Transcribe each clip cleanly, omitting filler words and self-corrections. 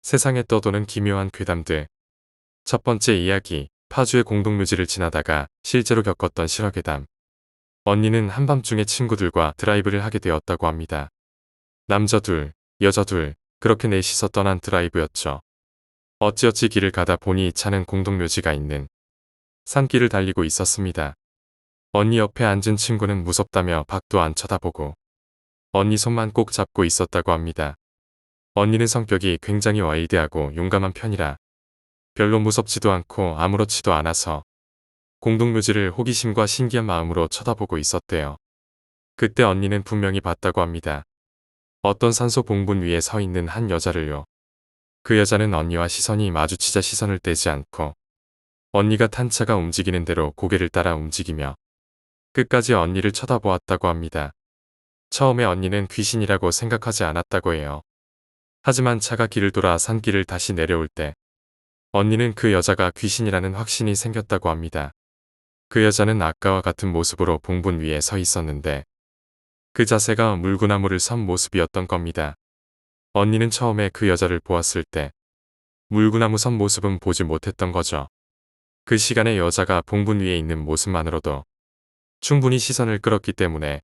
세상에 떠도는 기묘한 괴담들. 첫 번째 이야기, 파주의 공동묘지를 지나다가 실제로 겪었던 실화괴담. 언니는 한밤중에 친구들과 드라이브를 하게 되었다고 합니다. 남자 둘, 여자 둘, 그렇게 넷이서 떠난 드라이브였죠. 어찌어찌 길을 가다 보니 차는 공동묘지가 있는 산길을 달리고 있었습니다. 언니 옆에 앉은 친구는 무섭다며 밖도 안 쳐다보고 언니 손만 꼭 잡고 있었다고 합니다. 언니는 성격이 굉장히 와일드하고 용감한 편이라 별로 무섭지도 않고 아무렇지도 않아서 공동묘지를 호기심과 신기한 마음으로 쳐다보고 있었대요. 그때 언니는 분명히 봤다고 합니다. 어떤 산소 봉분 위에 서 있는 한 여자를요. 그 여자는 언니와 시선이 마주치자 시선을 떼지 않고 언니가 탄 차가 움직이는 대로 고개를 따라 움직이며 끝까지 언니를 쳐다보았다고 합니다. 처음에 언니는 귀신이라고 생각하지 않았다고 해요. 하지만 차가 길을 돌아 산길을 다시 내려올 때 언니는 그 여자가 귀신이라는 확신이 생겼다고 합니다. 그 여자는 아까와 같은 모습으로 봉분 위에 서 있었는데 그 자세가 물구나무를 선 모습이었던 겁니다. 언니는 처음에 그 여자를 보았을 때 물구나무 선 모습은 보지 못했던 거죠. 그 시간에 여자가 봉분 위에 있는 모습만으로도 충분히 시선을 끌었기 때문에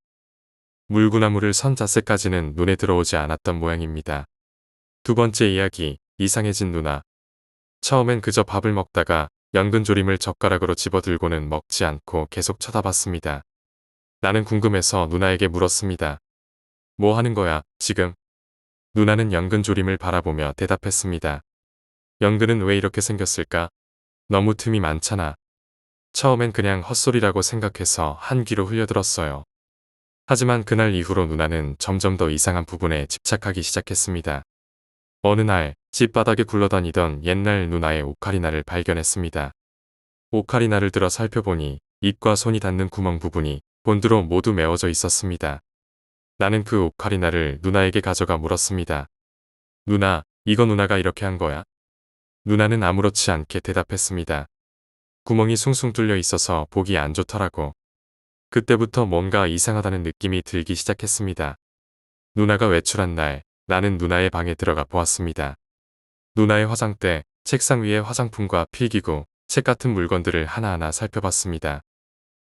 물구나무를 선 자세까지는 눈에 들어오지 않았던 모양입니다. 두 번째 이야기, 이상해진 누나. 처음엔 그저 밥을 먹다가 연근조림을 젓가락으로 집어들고는 먹지 않고 계속 쳐다봤습니다. 나는 궁금해서 누나에게 물었습니다. 뭐 하는 거야, 지금? 누나는 연근조림을 바라보며 대답했습니다. 연근은 왜 이렇게 생겼을까? 너무 틈이 많잖아. 처음엔 그냥 헛소리라고 생각해서 한 귀로 흘려들었어요. 하지만 그날 이후로 누나는 점점 더 이상한 부분에 집착하기 시작했습니다. 어느 날 집 바닥에 굴러다니던 옛날 누나의 오카리나를 발견했습니다. 오카리나를 들어 살펴보니 입과 손이 닿는 구멍 부분이 본드로 모두 메워져 있었습니다. 나는 그 오카리나를 누나에게 가져가 물었습니다. 누나, 이거 누나가 이렇게 한 거야? 누나는 아무렇지 않게 대답했습니다. 구멍이 숭숭 뚫려 있어서 보기 안 좋더라고. 그때부터 뭔가 이상하다는 느낌이 들기 시작했습니다. 누나가 외출한 날, 나는 누나의 방에 들어가 보았습니다. 누나의 화장대, 책상 위에 화장품과 필기구, 책 같은 물건들을 하나하나 살펴봤습니다.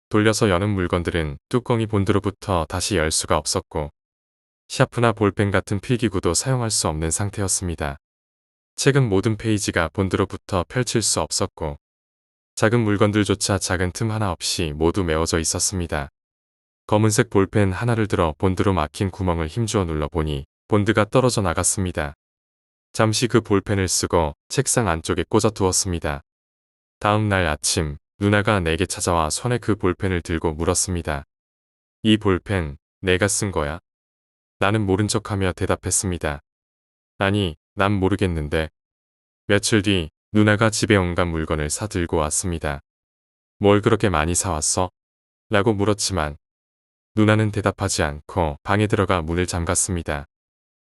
돌려서 여는 물건들은 뚜껑이 본드로부터 다시 열 수가 없었고 샤프나 볼펜 같은 필기구도 사용할 수 없는 상태였습니다. 책은 모든 페이지가 본드로부터 펼칠 수 없었고 작은 물건들조차 작은 틈 하나 없이 모두 메워져 있었습니다. 검은색 볼펜 하나를 들어 본드로 막힌 구멍을 힘주어 눌러보니 본드가 떨어져 나갔습니다. 잠시 그 볼펜을 쓰고 책상 안쪽에 꽂아 두었습니다. 다음 날 아침 누나가 내게 찾아와 손에 그 볼펜을 들고 물었습니다. 이 볼펜 내가 쓴 거야? 나는 모른 척하며 대답했습니다. 아니, 난 모르겠는데. 며칠 뒤 누나가 집에 온갖 물건을 사 들고 왔습니다. 뭘 그렇게 많이 사왔어? 라고 물었지만 누나는 대답하지 않고 방에 들어가 문을 잠갔습니다.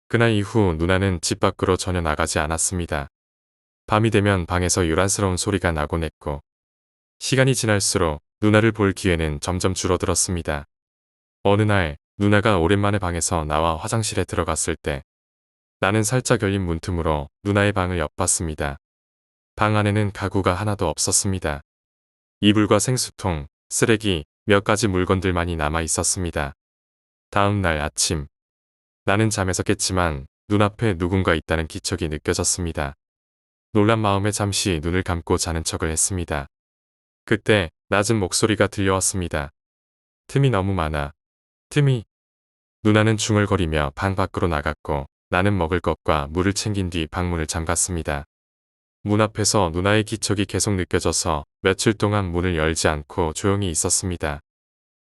그날 이후 누나는 집 밖으로 전혀 나가지 않았습니다. 밤이 되면 방에서 요란스러운 소리가 나곤 했고 시간이 지날수록 누나를 볼 기회는 점점 줄어들었습니다. 어느 날 누나가 오랜만에 방에서 나와 화장실에 들어갔을 때 나는 살짝 열린 문틈으로 누나의 방을 엿봤습니다. 방 안에는 가구가 하나도 없었습니다. 이불과 생수통, 쓰레기, 몇 가지 물건들만이 남아 있었습니다. 다음 날 아침 나는 잠에서 깼지만 눈앞에 누군가 있다는 기척이 느껴졌습니다. 놀란 마음에 잠시 눈을 감고 자는 척을 했습니다. 그때 낮은 목소리가 들려왔습니다. 틈이 너무 많아. 틈이. 누나는 중얼거리며 방 밖으로 나갔고 나는 먹을 것과 물을 챙긴 뒤 방문을 잠갔습니다. 문 앞에서 누나의 기척이 계속 느껴져서 며칠 동안 문을 열지 않고 조용히 있었습니다.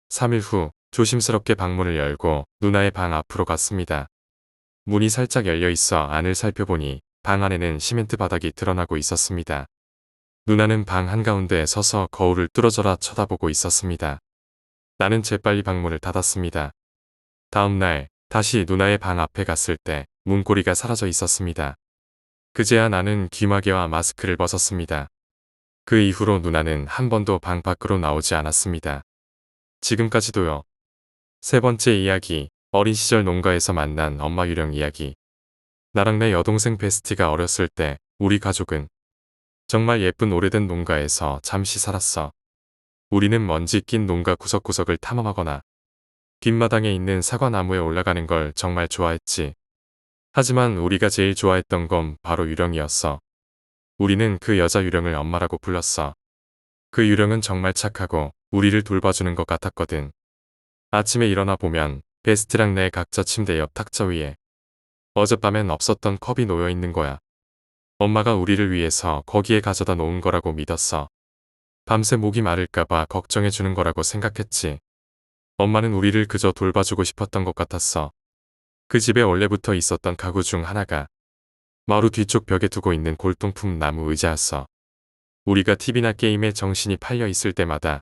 3일 후 조심스럽게 방문을 열고 누나의 방 앞으로 갔습니다. 문이 살짝 열려 있어 안을 살펴보니 방 안에는 시멘트 바닥이 드러나고 있었습니다. 누나는 방 한가운데에 서서 거울을 뚫어져라 쳐다보고 있었습니다. 나는 재빨리 방문을 닫았습니다. 다음 날 다시 누나의 방 앞에 갔을 때 문고리가 사라져 있었습니다. 그제야 나는 귀마개와 마스크를 벗었습니다. 그 이후로 누나는 한 번도 방 밖으로 나오지 않았습니다. 지금까지도요. 세 번째 이야기, 어린 시절 농가에서 만난 엄마 유령 이야기. 나랑 내 여동생 베스티가 어렸을 때 우리 가족은 정말 예쁜 오래된 농가에서 잠시 살았어. 우리는 먼지 낀 농가 구석구석을 탐험하거나 뒷마당에 있는 사과나무에 올라가는 걸 정말 좋아했지. 하지만 우리가 제일 좋아했던 건 바로 유령이었어. 우리는 그 여자 유령을 엄마라고 불렀어. 그 유령은 정말 착하고 우리를 돌봐주는 것 같았거든. 아침에 일어나 보면 베스트랑 내 각자 침대 옆 탁자 위에 어젯밤엔 없었던 컵이 놓여 있는 거야. 엄마가 우리를 위해서 거기에 가져다 놓은 거라고 믿었어. 밤새 목이 마를까봐 걱정해주는 거라고 생각했지. 엄마는 우리를 그저 돌봐주고 싶었던 것 같았어. 그 집에 원래부터 있었던 가구 중 하나가 마루 뒤쪽 벽에 두고 있는 골동품 나무 의자였어. 우리가 TV나 게임에 정신이 팔려 있을 때마다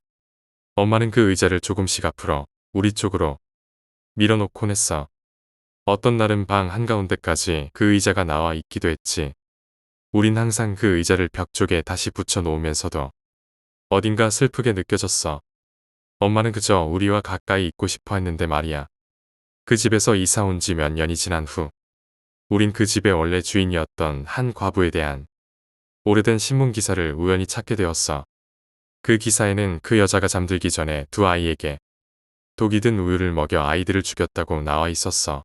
엄마는 그 의자를 조금씩 앞으로 우리 쪽으로 밀어놓곤 했어. 어떤 날은 방 한가운데까지 그 의자가 나와 있기도 했지. 우린 항상 그 의자를 벽 쪽에 다시 붙여 놓으면서도 어딘가 슬프게 느껴졌어. 엄마는 그저 우리와 가까이 있고 싶어 했는데 말이야. 그 집에서 이사 온 지 몇 년이 지난 후 우린 그 집의 원래 주인이었던 한 과부에 대한 오래된 신문 기사를 우연히 찾게 되었어. 그 기사에는 그 여자가 잠들기 전에 두 아이에게 독이 든 우유를 먹여 아이들을 죽였다고 나와 있었어.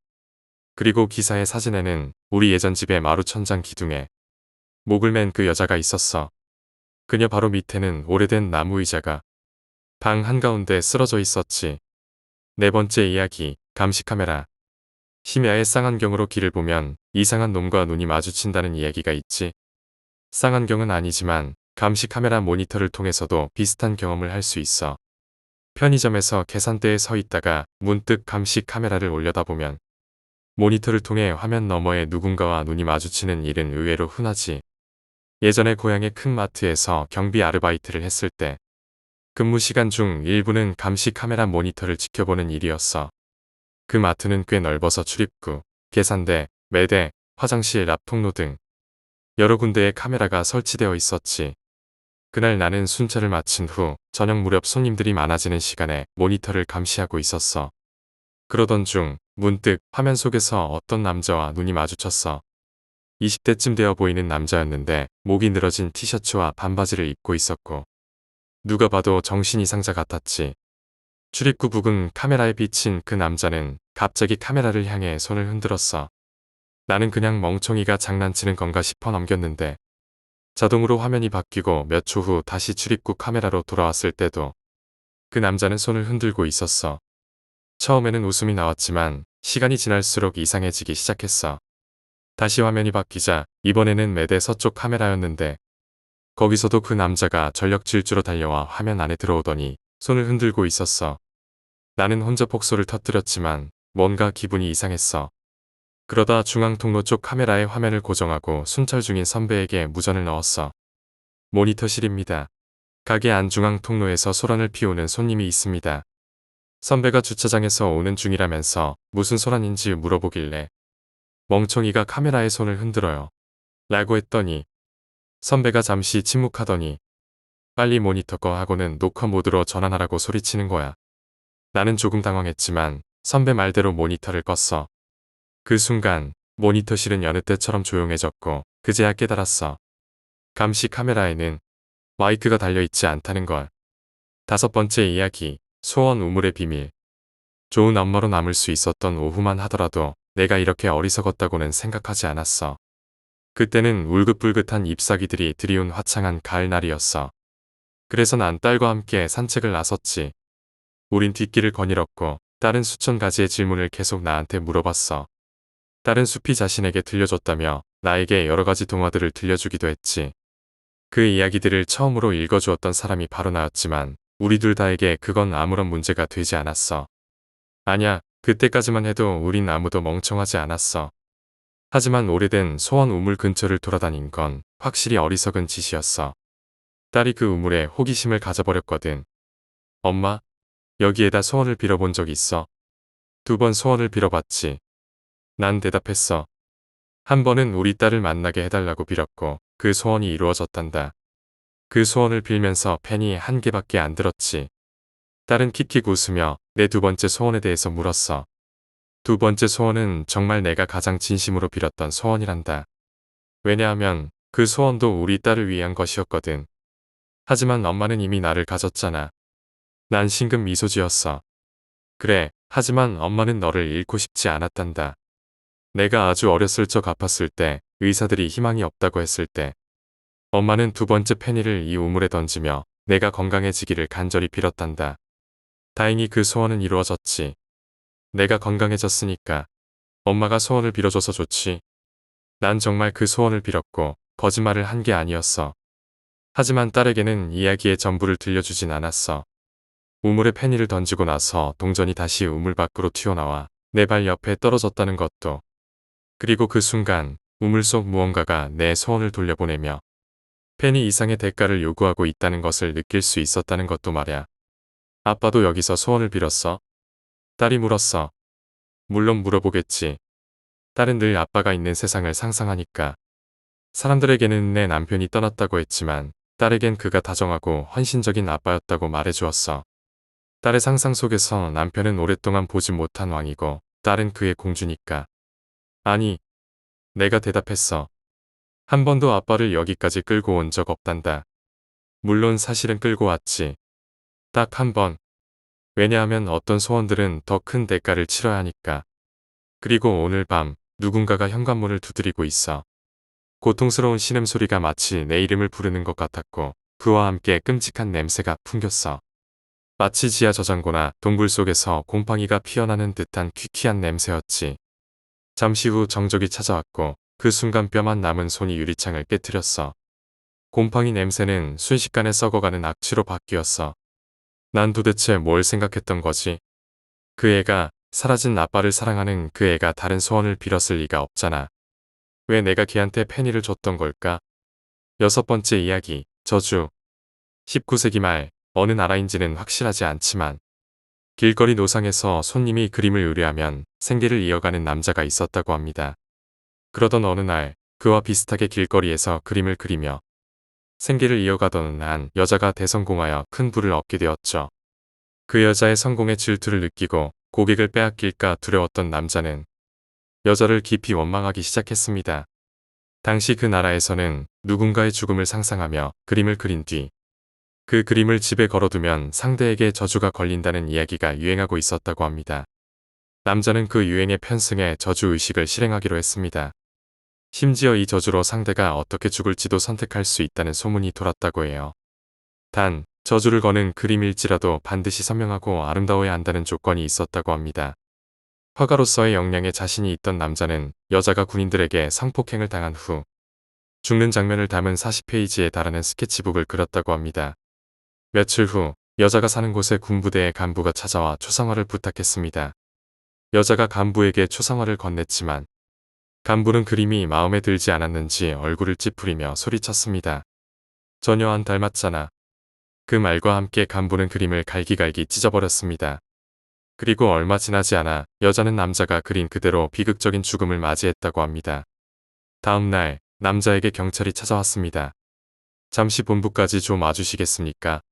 그리고 기사의 사진에는 우리 예전 집의 마루 천장 기둥에 목을 맨 그 여자가 있었어. 그녀 바로 밑에는 오래된 나무 의자가 방 한가운데 쓰러져 있었지. 네 번째 이야기, 감시 카메라. 심야의 쌍안경으로 길을 보면 이상한 놈과 눈이 마주친다는 이야기가 있지. 쌍안경은 아니지만 감시 카메라 모니터를 통해서도 비슷한 경험을 할 수 있어. 편의점에서 계산대에 서 있다가 문득 감시 카메라를 올려다보면 모니터를 통해 화면 너머에 누군가와 눈이 마주치는 일은 의외로 흔하지. 예전에 고향의 큰 마트에서 경비 아르바이트를 했을 때 근무 시간 중 일부는 감시 카메라 모니터를 지켜보는 일이었어. 그 마트는 꽤 넓어서 출입구, 계산대, 매대, 화장실 앞 통로 등 여러 군데에 카메라가 설치되어 있었지. 그날 나는 순찰을 마친 후 저녁 무렵 손님들이 많아지는 시간에 모니터를 감시하고 있었어. 그러던 중 문득 화면 속에서 어떤 남자와 눈이 마주쳤어. 20대쯤 되어 보이는 남자였는데 목이 늘어진 티셔츠와 반바지를 입고 있었고 누가 봐도 정신 이상자 같았지. 출입구 부근 카메라에 비친 그 남자는 갑자기 카메라를 향해 손을 흔들었어. 나는 그냥 멍청이가 장난치는 건가 싶어 넘겼는데 자동으로 화면이 바뀌고 몇 초 후 다시 출입구 카메라로 돌아왔을 때도 그 남자는 손을 흔들고 있었어. 처음에는 웃음이 나왔지만 시간이 지날수록 이상해지기 시작했어. 다시 화면이 바뀌자 이번에는 매대 서쪽 카메라였는데 거기서도 그 남자가 전력 질주로 달려와 화면 안에 들어오더니 손을 흔들고 있었어. 나는 혼자 폭소를 터뜨렸지만 뭔가 기분이 이상했어. 그러다 중앙 통로 쪽 카메라에 화면을 고정하고 순찰 중인 선배에게 무전을 넣었어. 모니터실입니다. 가게 안중앙 통로에서 소란을 피우는 손님이 있습니다. 선배가 주차장에서 오는 중이라면서 무슨 소란인지 물어보길래 멍청이가 카메라에 손을 흔들어요. 라고 했더니 선배가 잠시 침묵하더니 빨리 모니터 꺼 하고는 녹화 모드로 전환하라고 소리치는 거야. 나는 조금 당황했지만 선배 말대로 모니터를 껐어. 그 순간 모니터실은 여느 때처럼 조용해졌고 그제야 깨달았어. 감시 카메라에는 마이크가 달려있지 않다는 걸. 다섯 번째 이야기, 소원 우물의 비밀. 좋은 엄마로 남을 수 있었던 오후만 하더라도 내가 이렇게 어리석었다고는 생각하지 않았어. 그때는 울긋불긋한 잎사귀들이 드리운 화창한 가을날이었어. 그래서 난 딸과 함께 산책을 나섰지. 우린 뒷길을 거닐었고 딸은 수천 가지의 질문을 계속 나한테 물어봤어. 딸은 숲이 자신에게 들려줬다며 나에게 여러 가지 동화들을 들려주기도 했지. 그 이야기들을 처음으로 읽어주었던 사람이 바로 나였지만 우리 둘 다에게 그건 아무런 문제가 되지 않았어. 아냐, 그때까지만 해도 우린 아무도 멍청하지 않았어. 하지만 오래된 소원 우물 근처를 돌아다닌 건 확실히 어리석은 짓이었어. 딸이 그 우물에 호기심을 가져버렸거든. 엄마, 여기에다 소원을 빌어본 적 있어? 2번 소원을 빌어봤지. 난 대답했어. 한 번은 우리 딸을 만나게 해달라고 빌었고 그 소원이 이루어졌단다. 그 소원을 빌면서 펜이 한 개밖에 안 들었지. 딸은 킥킥 웃으며 내 2번째 소원에 대해서 물었어. 두 번째 소원은 정말 내가 가장 진심으로 빌었던 소원이란다. 왜냐하면 그 소원도 우리 딸을 위한 것이었거든. 하지만 엄마는 이미 나를 가졌잖아. 난 싱긋 미소 지었어. 그래, 하지만 엄마는 너를 잃고 싶지 않았단다. 내가 아주 어렸을 적 아팠을 때, 의사들이 희망이 없다고 했을 때, 엄마는 두 번째 페니를 이 우물에 던지며 내가 건강해지기를 간절히 빌었단다. 다행히 그 소원은 이루어졌지. 내가 건강해졌으니까 엄마가 소원을 빌어줘서 좋지. 난 정말 그 소원을 빌었고 거짓말을 한 게 아니었어. 하지만 딸에게는 이야기의 전부를 들려주진 않았어. 우물에 페니를 던지고 나서 동전이 다시 우물 밖으로 튀어나와 내 발 옆에 떨어졌다는 것도. 그리고 그 순간 우물 속 무언가가 내 소원을 돌려보내며 페니 이상의 대가를 요구하고 있다는 것을 느낄 수 있었다는 것도 말야. 아빠도 여기서 소원을 빌었어? 딸이 물었어. 물론 물어보겠지. 딸은 늘 아빠가 있는 세상을 상상하니까. 사람들에게는 내 남편이 떠났다고 했지만 딸에겐 그가 다정하고 헌신적인 아빠였다고 말해주었어. 딸의 상상 속에서 남편은 오랫동안 보지 못한 왕이고 딸은 그의 공주니까. 아니, 내가 대답했어. 한 번도 아빠를 여기까지 끌고 온 적 없단다. 물론 사실은 끌고 왔지. 딱 한 번. 왜냐하면 어떤 소원들은 더 큰 대가를 치러야 하니까. 그리고 오늘 밤 누군가가 현관문을 두드리고 있어. 고통스러운 신음소리가 마치 내 이름을 부르는 것 같았고 그와 함께 끔찍한 냄새가 풍겼어. 마치 지하 저장고나 동굴 속에서 곰팡이가 피어나는 듯한 퀴퀴한 냄새였지. 잠시 후 정적이 찾아왔고 그 순간 뼈만 남은 손이 유리창을 깨뜨렸어. 곰팡이 냄새는 순식간에 썩어가는 악취로 바뀌었어. 난 도대체 뭘 생각했던 거지? 그 애가, 사라진 아빠를 사랑하는 그 애가 다른 소원을 빌었을 리가 없잖아. 왜 내가 걔한테 페니를 줬던 걸까? 여섯 번째 이야기, 저주. 19세기 말, 어느 나라인지는 확실하지 않지만 길거리 노상에서 손님이 그림을 의뢰하면 생계를 이어가는 남자가 있었다고 합니다. 그러던 어느 날 그와 비슷하게 길거리에서 그림을 그리며 생계를 이어가던 한 여자가 대성공하여 큰 부를 얻게 되었죠. 그 여자의 성공에 질투를 느끼고 고객을 빼앗길까 두려웠던 남자는 여자를 깊이 원망하기 시작했습니다. 당시 그 나라에서는 누군가의 죽음을 상상하며 그림을 그린 뒤 그 그림을 집에 걸어두면 상대에게 저주가 걸린다는 이야기가 유행하고 있었다고 합니다. 남자는 그 유행에 편승해 저주의식을 실행하기로 했습니다. 심지어 이 저주로 상대가 어떻게 죽을지도 선택할 수 있다는 소문이 돌았다고 해요. 단, 저주를 거는 그림일지라도 반드시 선명하고 아름다워야 한다는 조건이 있었다고 합니다. 화가로서의 역량에 자신이 있던 남자는 여자가 군인들에게 성폭행을 당한 후 죽는 장면을 담은 40페이지에 달하는 스케치북을 그렸다고 합니다. 며칠 후 여자가 사는 곳에 군부대의 간부가 찾아와 초상화를 부탁했습니다. 여자가 간부에게 초상화를 건넸지만 간부는 그림이 마음에 들지 않았는지 얼굴을 찌푸리며 소리쳤습니다. 전혀 안 닮았잖아. 그 말과 함께 간부는 그림을 갈기갈기 찢어버렸습니다. 그리고 얼마 지나지 않아 여자는 남자가 그린 그대로 비극적인 죽음을 맞이했다고 합니다. 다음 날 남자에게 경찰이 찾아왔습니다. 잠시 본부까지 좀 와주시겠습니까?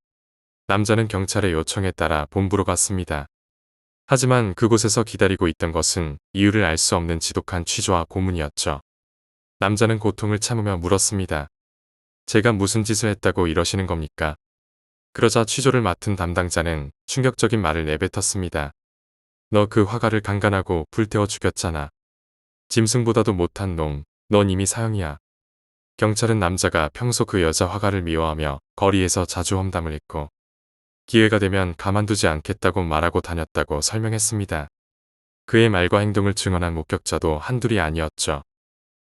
남자는 경찰의 요청에 따라 본부로 갔습니다. 하지만 그곳에서 기다리고 있던 것은 이유를 알 수 없는 지독한 취조와 고문이었죠. 남자는 고통을 참으며 물었습니다. 제가 무슨 짓을 했다고 이러시는 겁니까? 그러자 취조를 맡은 담당자는 충격적인 말을 내뱉었습니다. 너 그 화가를 강간하고 불태워 죽였잖아. 짐승보다도 못한 놈, 넌 이미 사형이야. 경찰은 남자가 평소 그 여자 화가를 미워하며 거리에서 자주 험담을 했고 기회가 되면 가만두지 않겠다고 말하고 다녔다고 설명했습니다. 그의 말과 행동을 증언한 목격자도 한둘이 아니었죠.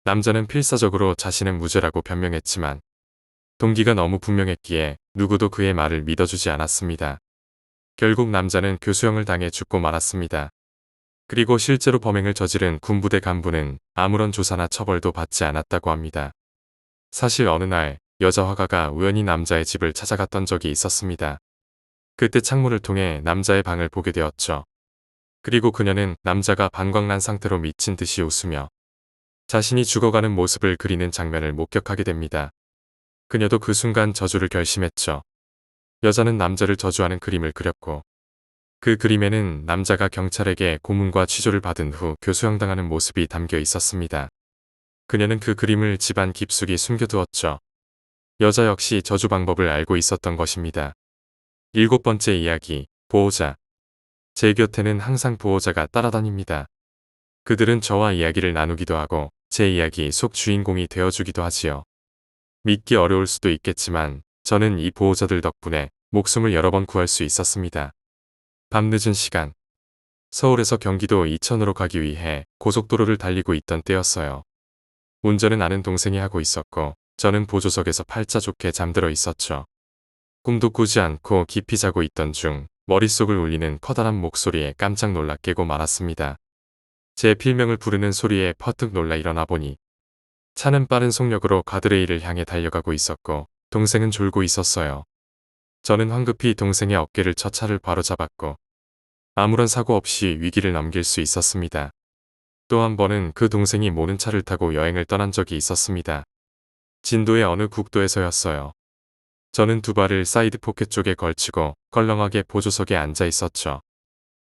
남자는 필사적으로 자신은 무죄라고 변명했지만 동기가 너무 분명했기에 누구도 그의 말을 믿어주지 않았습니다. 결국 남자는 교수형을 당해 죽고 말았습니다. 그리고 실제로 범행을 저지른 군부대 간부는 아무런 조사나 처벌도 받지 않았다고 합니다. 사실 어느 날 여자 화가가 우연히 남자의 집을 찾아갔던 적이 있었습니다. 그때 창문을 통해 남자의 방을 보게 되었죠. 그리고 그녀는 남자가 방광난 상태로 미친 듯이 웃으며 자신이 죽어가는 모습을 그리는 장면을 목격하게 됩니다. 그녀도 그 순간 저주를 결심했죠. 여자는 남자를 저주하는 그림을 그렸고 그 그림에는 남자가 경찰에게 고문과 취조를 받은 후 교수형당하는 모습이 담겨 있었습니다. 그녀는 그 그림을 집안 깊숙이 숨겨두었죠. 여자 역시 저주 방법을 알고 있었던 것입니다. 7번째 이야기, 보호자. 제 곁에는 항상 보호자가 따라다닙니다. 그들은 저와 이야기를 나누기도 하고 제 이야기 속 주인공이 되어주기도 하지요. 믿기 어려울 수도 있겠지만 저는 이 보호자들 덕분에 목숨을 여러 번 구할 수 있었습니다. 밤늦은 시간, 서울에서 경기도 이천으로 가기 위해 고속도로를 달리고 있던 때였어요. 운전은 아는 동생이 하고 있었고 저는 보조석에서 팔자 좋게 잠들어 있었죠. 꿈도 꾸지 않고 깊이 자고 있던 중 머릿속을 울리는 커다란 목소리에 깜짝 놀라 깨고 말았습니다. 제 필명을 부르는 소리에 퍼뜩 놀라 일어나 보니 차는 빠른 속력으로 가드레일을 향해 달려가고 있었고 동생은 졸고 있었어요. 저는 황급히 동생의 어깨를 쳐 차를 바로잡았고 아무런 사고 없이 위기를 넘길 수 있었습니다. 또 한 번은 그 동생이 모는 차를 타고 여행을 떠난 적이 있었습니다. 진도의 어느 국도에서였어요. 저는 두 발을 사이드 포켓 쪽에 걸치고 껄렁하게 보조석에 앉아 있었죠.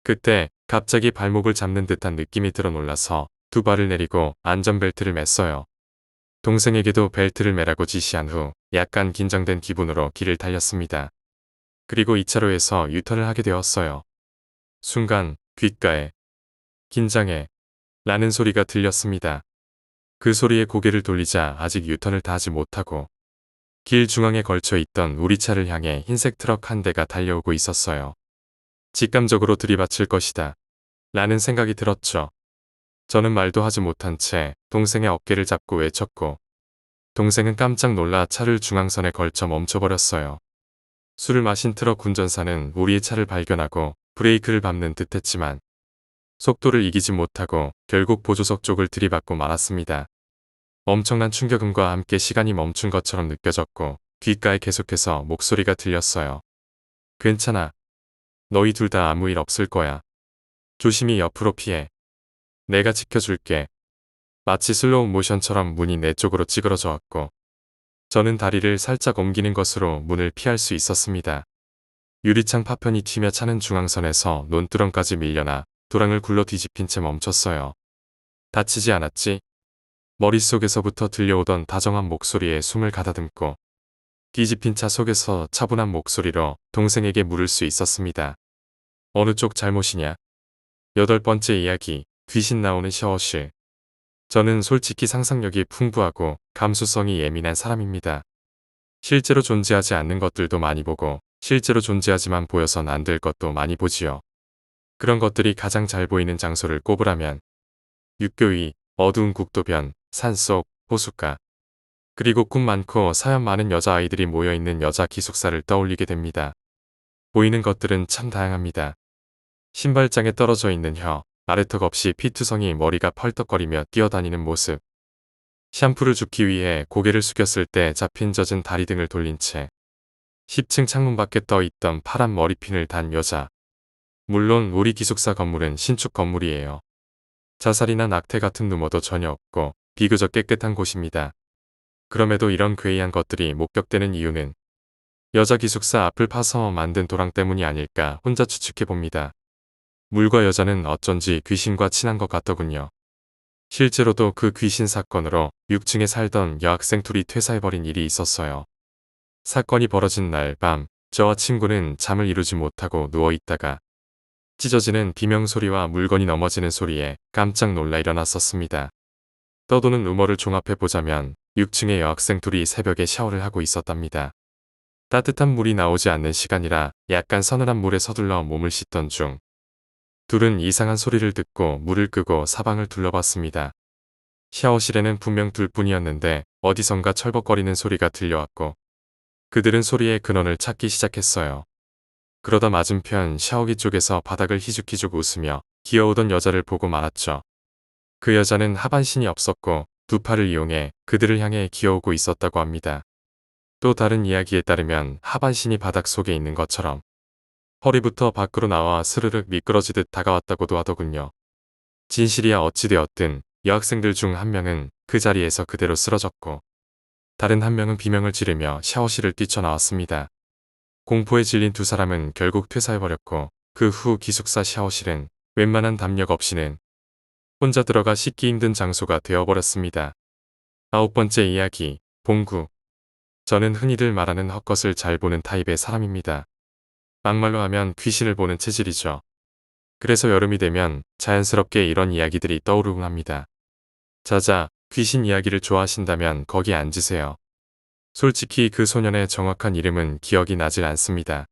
그때 갑자기 발목을 잡는 듯한 느낌이 들어 놀라서 두 발을 내리고 안전벨트를 맸어요. 동생에게도 벨트를 매라고 지시한 후 약간 긴장된 기분으로 길을 달렸습니다. 그리고 2차로에서 유턴을 하게 되었어요. 순간 귓가에 긴장해 라는 소리가 들렸습니다. 그 소리에 고개를 돌리자 아직 유턴을 다 하지 못하고 길 중앙에 걸쳐 있던 우리 차를 향해 흰색 트럭 한 대가 달려오고 있었어요. 직감적으로 들이받칠 것이다 라는 생각이 들었죠. 저는 말도 하지 못한 채 동생의 어깨를 잡고 외쳤고 동생은 깜짝 놀라 차를 중앙선에 걸쳐 멈춰버렸어요. 술을 마신 트럭 운전사는 우리의 차를 발견하고 브레이크를 밟는 듯 했지만 속도를 이기지 못하고 결국 보조석 쪽을 들이받고 말았습니다. 엄청난 충격음과 함께 시간이 멈춘 것처럼 느껴졌고 귓가에 계속해서 목소리가 들렸어요. 괜찮아. 너희 둘 다 아무 일 없을 거야. 조심히 옆으로 피해. 내가 지켜줄게. 마치 슬로우 모션처럼 문이 내 쪽으로 찌그러져 왔고 저는 다리를 살짝 옮기는 것으로 문을 피할 수 있었습니다. 유리창 파편이 튀며 차는 중앙선에서 논두렁까지 밀려나 도랑을 굴러 뒤집힌 채 멈췄어요. 다치지 않았지? 머릿속에서부터 들려오던 다정한 목소리에 숨을 가다듬고 뒤집힌 차 속에서 차분한 목소리로 동생에게 물을 수 있었습니다. 어느 쪽 잘못이냐? 8번째 이야기, 귀신 나오는 샤워실. 저는 솔직히 상상력이 풍부하고 감수성이 예민한 사람입니다. 실제로 존재하지 않는 것들도 많이 보고 실제로 존재하지만 보여선 안 될 것도 많이 보지요. 그런 것들이 가장 잘 보이는 장소를 꼽으라면 육교 위, 어두운 국도변, 산속, 호숫가, 그리고 꿈 많고 사연 많은 여자아이들이 모여있는 여자 기숙사를 떠올리게 됩니다. 보이는 것들은 참 다양합니다. 신발장에 떨어져 있는 혀, 아래턱 없이 피투성이 머리가 펄떡거리며 뛰어다니는 모습, 샴푸를 줍기 위해 고개를 숙였을 때 잡힌 젖은 다리 등을 돌린 채 10층 창문 밖에 떠 있던 파란 머리핀을 단 여자. 물론 우리 기숙사 건물은 신축 건물이에요. 자살이나 낙태 같은 루머도 전혀 없고 비교적 깨끗한 곳입니다. 그럼에도 이런 괴이한 것들이 목격되는 이유는 여자 기숙사 앞을 파서 만든 도랑 때문이 아닐까 혼자 추측해봅니다. 물과 여자는 어쩐지 귀신과 친한 것 같더군요. 실제로도 그 귀신 사건으로 6층에 살던 여학생 둘이 퇴사해버린 일이 있었어요. 사건이 벌어진 날 밤, 저와 친구는 잠을 이루지 못하고 누워있다가 찢어지는 비명소리와 물건이 넘어지는 소리에 깜짝 놀라 일어났었습니다. 떠도는 루머를 종합해보자면 6층의 여학생 둘이 새벽에 샤워를 하고 있었답니다. 따뜻한 물이 나오지 않는 시간이라 약간 서늘한 물에 서둘러 몸을 씻던 중 둘은 이상한 소리를 듣고 물을 끄고 사방을 둘러봤습니다. 샤워실에는 분명 둘뿐이었는데 어디선가 철벅거리는 소리가 들려왔고 그들은 소리의 근원을 찾기 시작했어요. 그러다 맞은편 샤워기 쪽에서 바닥을 희죽희죽 웃으며 기어오던 여자를 보고 말았죠. 그 여자는 하반신이 없었고 두 팔을 이용해 그들을 향해 기어오고 있었다고 합니다. 또 다른 이야기에 따르면 하반신이 바닥 속에 있는 것처럼 허리부터 밖으로 나와 스르륵 미끄러지듯 다가왔다고도 하더군요. 진실이야 어찌되었든 여학생들 중 한 명은 그 자리에서 그대로 쓰러졌고 다른 한 명은 비명을 지르며 샤워실을 뛰쳐나왔습니다. 공포에 질린 두 사람은 결국 퇴사해버렸고 그 후 기숙사 샤워실은 웬만한 담력 없이는 혼자 들어가 씻기 힘든 장소가 되어버렸습니다. 9번째 이야기, 봉구. 저는 흔히들 말하는 헛것을 잘 보는 타입의 사람입니다. 막말로 하면 귀신을 보는 체질이죠. 그래서 여름이 되면 자연스럽게 이런 이야기들이 떠오르곤 합니다. 자자, 귀신 이야기를 좋아하신다면 거기 앉으세요. 솔직히 그 소년의 정확한 이름은 기억이 나질 않습니다.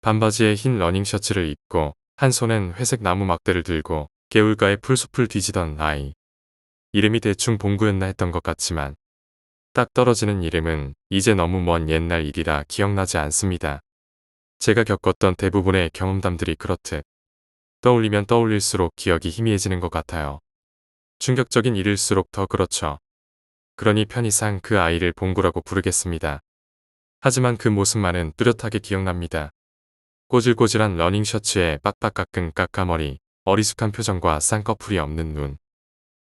반바지에 흰 러닝 셔츠를 입고 한 손엔 회색 나무 막대를 들고 개울가의 풀숲을 뒤지던 아이. 이름이 대충 봉구였나 했던 것 같지만 딱 떨어지는 이름은 이제 너무 먼 옛날 일이라 기억나지 않습니다. 제가 겪었던 대부분의 경험담들이 그렇듯 떠올리면 떠올릴수록 기억이 희미해지는 것 같아요. 충격적인 일일수록 더 그렇죠. 그러니 편의상 그 아이를 봉구라고 부르겠습니다. 하지만 그 모습만은 뚜렷하게 기억납니다. 꼬질꼬질한 러닝 셔츠에 빡빡 깎은 까까머리, 어리숙한 표정과 쌍꺼풀이 없는 눈.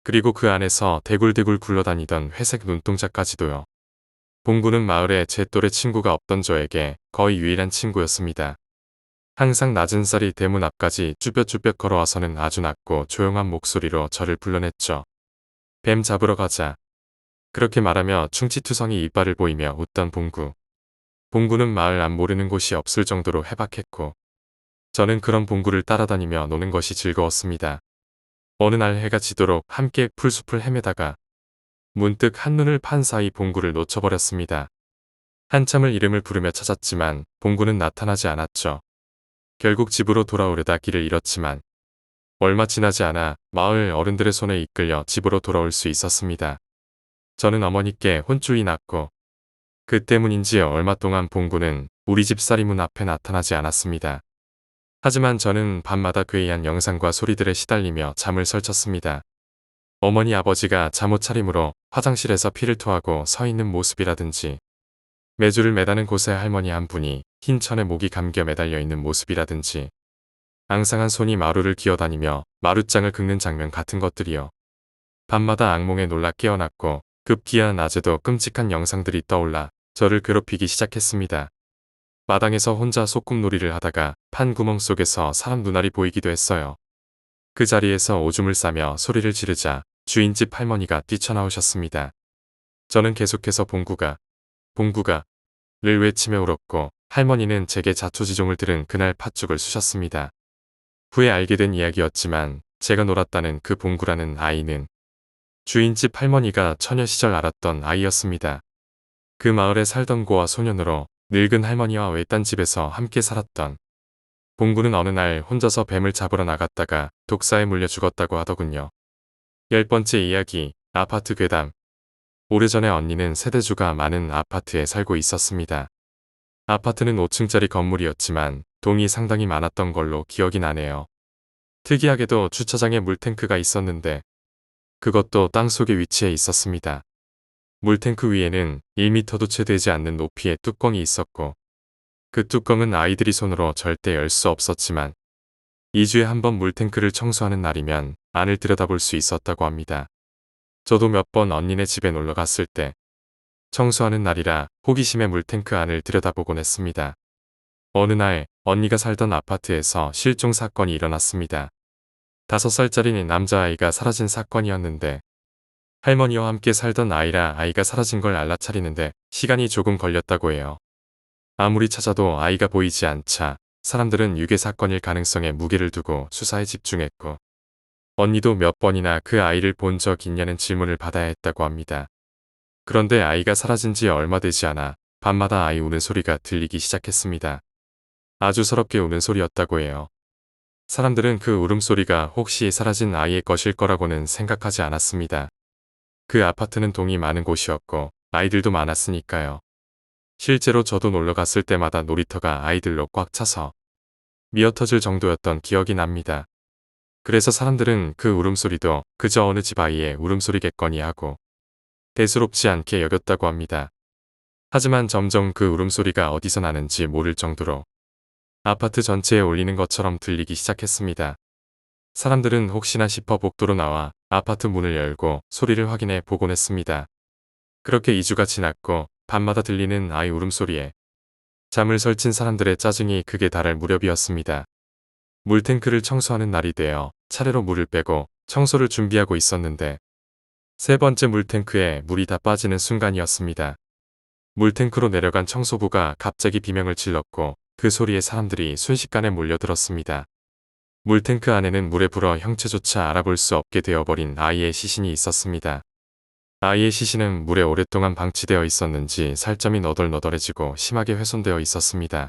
그리고 그 안에서 대굴대굴 굴러다니던 회색 눈동자까지도요. 봉구는 마을에 제 또래 친구가 없던 저에게 거의 유일한 친구였습니다. 항상 낮은 쌀이 대문 앞까지 쭈뼛쭈뼛 걸어와서는 아주 낮고 조용한 목소리로 저를 불러냈죠. 뱀 잡으러 가자. 그렇게 말하며 충치투성이 이빨을 보이며 웃던 봉구. 봉구는 마을 안 모르는 곳이 없을 정도로 해박했고 저는 그런 봉구를 따라다니며 노는 것이 즐거웠습니다. 어느 날 해가 지도록 함께 풀숲을 헤매다가 문득 한눈을 판 사이 봉구를 놓쳐버렸습니다. 한참을 이름을 부르며 찾았지만 봉구는 나타나지 않았죠. 결국 집으로 돌아오려다 길을 잃었지만 얼마 지나지 않아 마을 어른들의 손에 이끌려 집으로 돌아올 수 있었습니다. 저는 어머니께 혼쭐이 났고 그 때문인지 얼마 동안 봉구는 우리 집 쌀이문 앞에 나타나지 않았습니다. 하지만 저는 밤마다 괴이한 영상과 소리들에 시달리며 잠을 설쳤습니다. 어머니 아버지가 잠옷 차림으로 화장실에서 피를 토하고 서 있는 모습이라든지 메주를 매다는 곳에 할머니 한 분이 흰 천에 목이 감겨 매달려 있는 모습이라든지 앙상한 손이 마루를 기어다니며 마루장을 긁는 장면 같은 것들이요. 밤마다 악몽에 놀라 깨어났고 급기야 낮에도 끔찍한 영상들이 떠올라 저를 괴롭히기 시작했습니다. 마당에서 혼자 소꿉놀이를 하다가 판 구멍 속에서 사람 눈알이 보이기도 했어요. 그 자리에서 오줌을 싸며 소리를 지르자 주인집 할머니가 뛰쳐나오셨습니다. 저는 계속해서 봉구가 를 외치며 울었고 할머니는 제게 자초지종을 들은 그날 팥죽을 쑤셨습니다. 후에 알게 된 이야기였지만 제가 놀았다는 그 봉구라는 아이는 주인집 할머니가 처녀 시절 알았던 아이였습니다. 그 마을에 살던 고아 소년으로 늙은 할머니와 외딴 집에서 함께 살았던 봉구는 어느 날 혼자서 뱀을 잡으러 나갔다가 독사에 물려 죽었다고 하더군요. 10번째 이야기, 아파트 괴담. 오래전에 언니는 세대주가 많은 아파트에 살고 있었습니다. 아파트는 5층짜리 건물이었지만 동이 상당히 많았던 걸로 기억이 나네요. 특이하게도 주차장에 물탱크가 있었는데 그것도 땅속에 위치해 있었습니다. 물탱크 위에는 1m도 채 되지 않는 높이의 뚜껑이 있었고 그 뚜껑은 아이들이 손으로 절대 열 수 없었지만 2주에 한 번 물탱크를 청소하는 날이면 안을 들여다볼 수 있었다고 합니다. 저도 몇 번 언니네 집에 놀러 갔을 때 청소하는 날이라 호기심에 물탱크 안을 들여다보곤 했습니다. 어느 날 언니가 살던 아파트에서 실종 사건이 일어났습니다. 5살짜리 남자아이가 사라진 사건이었는데 할머니와 함께 살던 아이라 아이가 사라진 걸 알아차리는데 시간이 조금 걸렸다고 해요. 아무리 찾아도 아이가 보이지 않자 사람들은 유괴 사건일 가능성에 무게를 두고 수사에 집중했고 언니도 몇 번이나 그 아이를 본 적 있냐는 질문을 받아야 했다고 합니다. 그런데 아이가 사라진 지 얼마 되지 않아 밤마다 아이 우는 소리가 들리기 시작했습니다. 아주 서럽게 우는 소리였다고 해요. 사람들은 그 울음소리가 혹시 사라진 아이의 것일 거라고는 생각하지 않았습니다. 그 아파트는 동이 많은 곳이었고 아이들도 많았으니까요. 실제로 저도 놀러 갔을 때마다 놀이터가 아이들로 꽉 차서 미어터질 정도였던 기억이 납니다. 그래서 사람들은 그 울음소리도 그저 어느 집 아이의 울음소리겠거니 하고 대수롭지 않게 여겼다고 합니다. 하지만 점점 그 울음소리가 어디서 나는지 모를 정도로 아파트 전체에 울리는 것처럼 들리기 시작했습니다. 사람들은 혹시나 싶어 복도로 나와 아파트 문을 열고 소리를 확인해 보곤 했습니다. 그렇게 2주가 지났고 밤마다 들리는 아이 울음소리에 잠을 설친 사람들의 짜증이 극에 달할 무렵이었습니다. 물탱크를 청소하는 날이 되어 차례로 물을 빼고 청소를 준비하고 있었는데 세 번째 물탱크에 물이 다 빠지는 순간이었습니다. 물탱크로 내려간 청소부가 갑자기 비명을 질렀고 그 소리에 사람들이 순식간에 몰려들었습니다. 물탱크 안에는 물에 불어 형체조차 알아볼 수 없게 되어버린 아이의 시신이 있었습니다. 아이의 시신은 물에 오랫동안 방치되어 있었는지 살점이 너덜너덜해지고 심하게 훼손되어 있었습니다.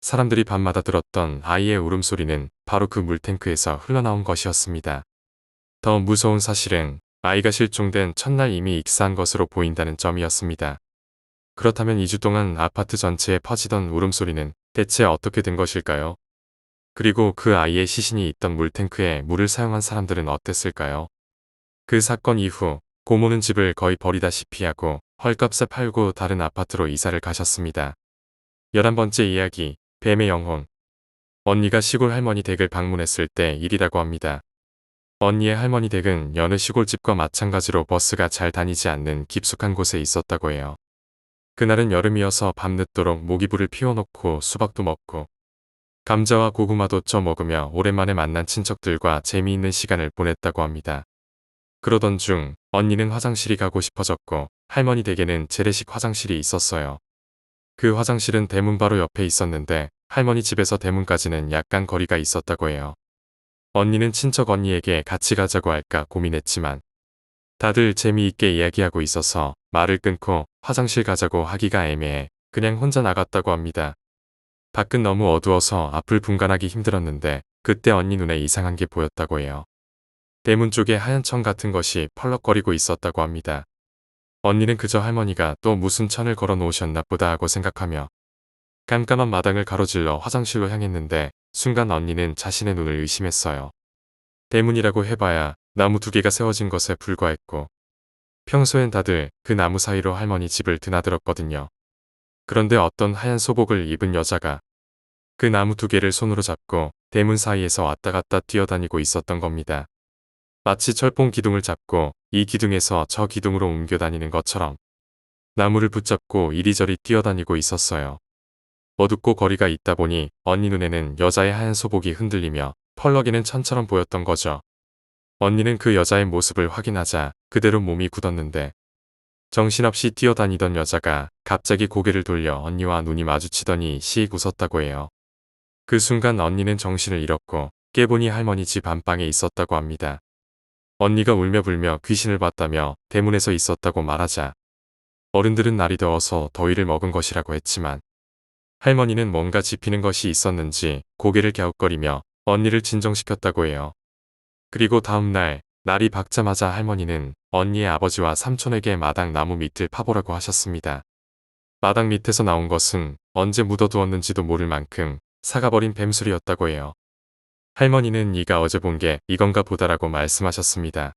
사람들이 밤마다 들었던 아이의 울음소리는 바로 그 물탱크에서 흘러나온 것이었습니다. 더 무서운 사실은 아이가 실종된 첫날 이미 익사한 것으로 보인다는 점이었습니다. 그렇다면 2주 동안 아파트 전체에 퍼지던 울음소리는 대체 어떻게 된 것일까요? 그리고 그 아이의 시신이 있던 물탱크에 물을 사용한 사람들은 어땠을까요? 그 사건 이후 고모는 집을 거의 버리다시피 하고 헐값에 팔고 다른 아파트로 이사를 가셨습니다. 11번째 이야기, 뱀의 영혼. 언니가 시골 할머니 댁을 방문했을 때 일이라고 합니다. 언니의 할머니 댁은 여느 시골집과 마찬가지로 버스가 잘 다니지 않는 깊숙한 곳에 있었다고 해요. 그날은 여름이어서 밤늦도록 모기불을 피워놓고 수박도 먹고 감자와 고구마도 쪄 먹으며 오랜만에 만난 친척들과 재미있는 시간을 보냈다고 합니다. 그러던 중 언니는 화장실이 가고 싶어졌고 할머니 댁에는 재래식 화장실이 있었어요. 그 화장실은 대문 바로 옆에 있었는데 할머니 집에서 대문까지는 약간 거리가 있었다고 해요. 언니는 친척 언니에게 같이 가자고 할까 고민했지만 다들 재미있게 이야기하고 있어서 말을 끊고 화장실 가자고 하기가 애매해 그냥 혼자 나갔다고 합니다. 밖은 너무 어두워서 앞을 분간하기 힘들었는데 그때 언니 눈에 이상한 게 보였다고 해요. 대문 쪽에 하얀 천 같은 것이 펄럭거리고 있었다고 합니다. 언니는 그저 할머니가 또 무슨 천을 걸어 놓으셨나 보다 하고 생각하며 깜깜한 마당을 가로질러 화장실로 향했는데 순간 언니는 자신의 눈을 의심했어요. 대문이라고 해봐야 나무 2개가 세워진 것에 불과했고 평소엔 다들 그 나무 사이로 할머니 집을 드나들었거든요. 그런데 어떤 하얀 소복을 입은 여자가 그 나무 2개를 손으로 잡고 대문 사이에서 왔다 갔다 뛰어다니고 있었던 겁니다. 마치 철봉 기둥을 잡고 이 기둥에서 저 기둥으로 옮겨 다니는 것처럼 나무를 붙잡고 이리저리 뛰어다니고 있었어요. 어둡고 거리가 있다 보니 언니 눈에는 여자의 하얀 소복이 흔들리며 펄럭이는 천처럼 보였던 거죠. 언니는 그 여자의 모습을 확인하자 그대로 몸이 굳었는데 정신없이 뛰어다니던 여자가 갑자기 고개를 돌려 언니와 눈이 마주치더니 씩 웃었다고 해요. 그 순간 언니는 정신을 잃었고 깨보니 할머니 집 안방에 있었다고 합니다. 언니가 울며 불며 귀신을 봤다며 대문에서 있었다고 말하자 어른들은 날이 더워서 더위를 먹은 것이라고 했지만 할머니는 뭔가 짚히는 것이 있었는지 고개를 갸웃거리며 언니를 진정시켰다고 해요. 그리고 다음날 날이 밝자마자 할머니는 언니의 아버지와 삼촌에게 마당 나무 밑을 파보라고 하셨습니다. 마당 밑에서 나온 것은 언제 묻어두었는지도 모를 만큼 사가버린 뱀술이었다고 해요. 할머니는 네가 어제 본 게 이건가 보다라고 말씀하셨습니다.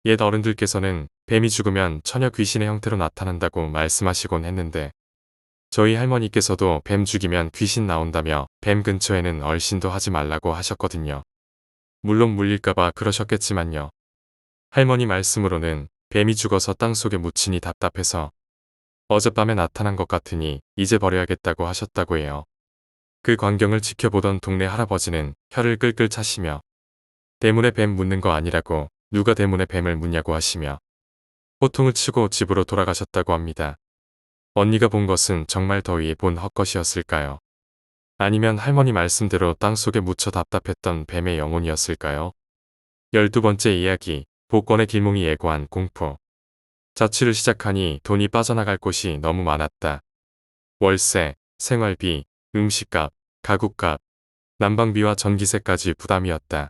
옛 어른들께서는 뱀이 죽으면 처녀 귀신의 형태로 나타난다고 말씀하시곤 했는데 저희 할머니께서도 뱀 죽이면 귀신 나온다며 뱀 근처에는 얼씬도 하지 말라고 하셨거든요. 물론 물릴까봐 그러셨겠지만요. 할머니 말씀으로는 뱀이 죽어서 땅속에 묻히니 답답해서 어젯밤에 나타난 것 같으니 이제 버려야겠다고 하셨다고 해요. 그 광경을 지켜보던 동네 할아버지는 혀를 끌끌 차시며 대문에 뱀 묻는 거 아니라고 누가 대문에 뱀을 묻냐고 하시며 호통을 치고 집으로 돌아가셨다고 합니다. 언니가 본 것은 정말 더위에 본 헛것이었을까요? 아니면 할머니 말씀대로 땅속에 묻혀 답답했던 뱀의 영혼이었을까요? 12번째 이야기, 복권의 길몽이 예고한 공포. 자취를 시작하니 돈이 빠져나갈 곳이 너무 많았다. 월세, 생활비, 음식값, 가구값, 난방비와 전기세까지 부담이었다.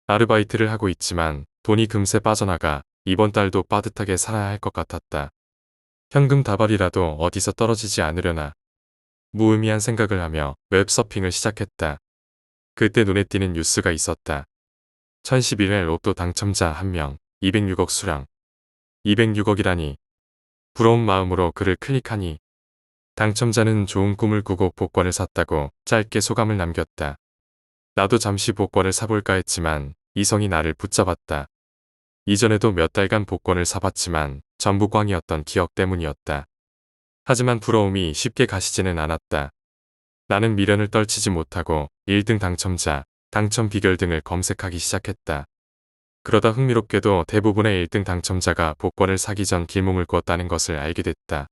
아르바이트를 하고 있지만 돈이 금세 빠져나가 이번 달도 빠듯하게 살아야 할 것 같았다. 현금 다발이라도 어디서 떨어지지 않으려나. 무의미한 생각을 하며 웹서핑을 시작했다. 그때 눈에 띄는 뉴스가 있었다. 1011회 로또 당첨자 1명, 206억 수령. 206억이라니. 부러운 마음으로 글을 클릭하니 당첨자는 좋은 꿈을 꾸고 복권을 샀다고 짧게 소감을 남겼다. 나도 잠시 복권을 사볼까 했지만 이성이 나를 붙잡았다. 이전에도 몇 달간 복권을 사봤지만 전부 꽝이었던 기억 때문이었다. 하지만 부러움이 쉽게 가시지는 않았다. 나는 미련을 떨치지 못하고 1등 당첨자, 당첨 비결 등을 검색하기 시작했다. 그러다 흥미롭게도 대부분의 1등 당첨자가 복권을 사기 전 길몽을 꾸었다는 것을 알게 됐다.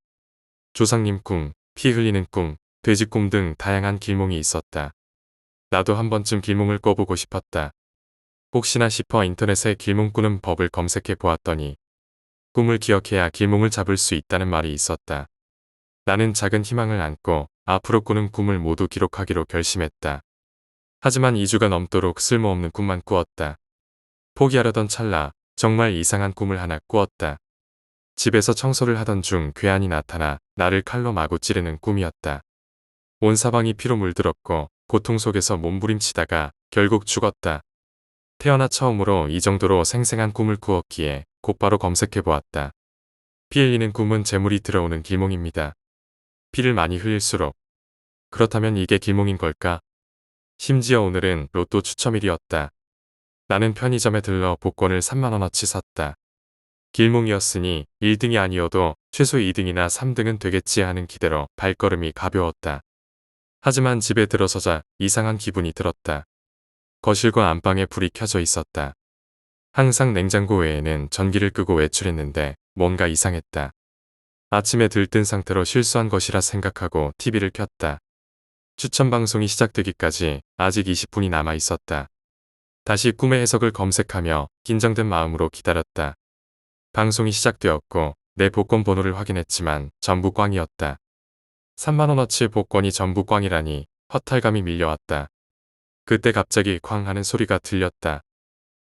조상님 꿈, 피 흘리는 꿈, 돼지 꿈 등 다양한 길몽이 있었다. 나도 한 번쯤 길몽을 꿔보고 싶었다. 혹시나 싶어 인터넷에 길몽 꾸는 법을 검색해 보았더니 꿈을 기억해야 길몽을 잡을 수 있다는 말이 있었다. 나는 작은 희망을 안고 앞으로 꾸는 꿈을 모두 기록하기로 결심했다. 하지만 2주가 넘도록 쓸모없는 꿈만 꾸었다. 포기하려던 찰나 정말 이상한 꿈을 하나 꾸었다. 집에서 청소를 하던 중 괴한이 나타나 나를 칼로 마구 찌르는 꿈이었다. 온 사방이 피로 물들었고 고통 속에서 몸부림치다가 결국 죽었다. 태어나 처음으로 이 정도로 생생한 꿈을 꾸었기에 곧바로 검색해보았다. 피 흘리는 꿈은 재물이 들어오는 길몽입니다. 피를 많이 흘릴수록. 그렇다면 이게 길몽인 걸까? 심지어 오늘은 로또 추첨일이었다. 나는 편의점에 들러 복권을 3만원어치 샀다. 길몽이었으니 1등이 아니어도 최소 2등이나 3등은 되겠지 하는 기대로 발걸음이 가벼웠다. 하지만 집에 들어서자 이상한 기분이 들었다. 거실과 안방에 불이 켜져 있었다. 항상 냉장고 외에는 전기를 끄고 외출했는데 뭔가 이상했다. 아침에 들뜬 상태로 실수한 것이라 생각하고 TV를 켰다. 추천 방송이 시작되기까지 아직 20분이 남아 있었다. 다시 꿈의 해석을 검색하며 긴장된 마음으로 기다렸다. 방송이 시작되었고 내 복권 번호를 확인했지만 전부 꽝이었다. 3만원어치 복권이 전부 꽝이라니 허탈감이 밀려왔다. 그때 갑자기 쾅 하는 소리가 들렸다.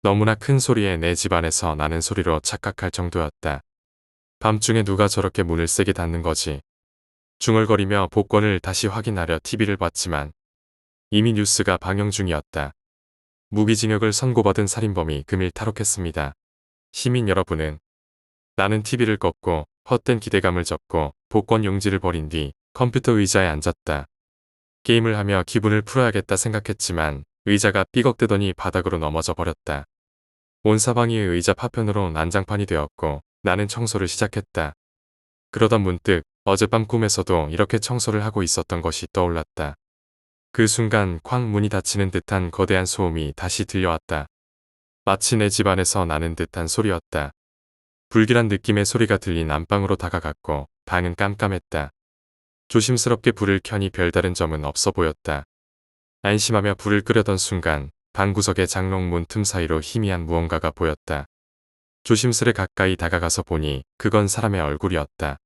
너무나 큰 소리에 내 집안에서 나는 소리로 착각할 정도였다. 밤중에 누가 저렇게 문을 세게 닫는 거지. 중얼거리며 복권을 다시 확인하려 TV를 봤지만 이미 뉴스가 방영 중이었다. 무기징역을 선고받은 살인범이 금일 탈옥했습니다. 시민 여러분은. 나는 TV를 껐고 헛된 기대감을 접고 복권 용지를 버린 뒤 컴퓨터 의자에 앉았다. 게임을 하며 기분을 풀어야겠다 생각했지만 의자가 삐걱대더니 바닥으로 넘어져 버렸다. 온 사방이 의자 파편으로 난장판이 되었고 나는 청소를 시작했다. 그러다 문득 어젯밤 꿈에서도 이렇게 청소를 하고 있었던 것이 떠올랐다. 그 순간 쾅 문이 닫히는 듯한 거대한 소음이 다시 들려왔다. 마치 내 집안에서 나는 듯한 소리였다. 불길한 느낌의 소리가 들린 안방으로 다가갔고 방은 깜깜했다. 조심스럽게 불을 켜니 별다른 점은 없어 보였다. 안심하며 불을 끄려던 순간 방구석의 장롱 문 틈 사이로 희미한 무언가가 보였다. 조심스레 가까이 다가가서 보니 그건 사람의 얼굴이었다.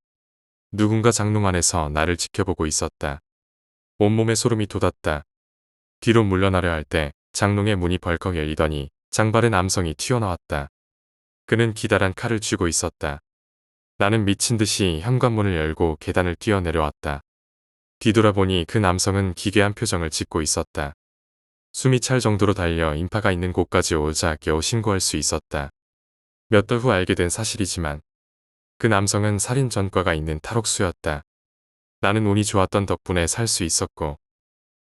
누군가 장롱 안에서 나를 지켜보고 있었다. 온몸에 소름이 돋았다. 뒤로 물러나려 할 때 장롱의 문이 벌컥 열리더니 장발의 남성이 튀어나왔다. 그는 기다란 칼을 쥐고 있었다. 나는 미친 듯이 현관문을 열고 계단을 뛰어내려왔다. 뒤돌아보니 그 남성은 기괴한 표정을 짓고 있었다. 숨이 찰 정도로 달려 인파가 있는 곳까지 오자 겨우 신고할 수 있었다. 몇 달 후 알게 된 사실이지만 그 남성은 살인 전과가 있는 탈옥수였다. 나는 운이 좋았던 덕분에 살 수 있었고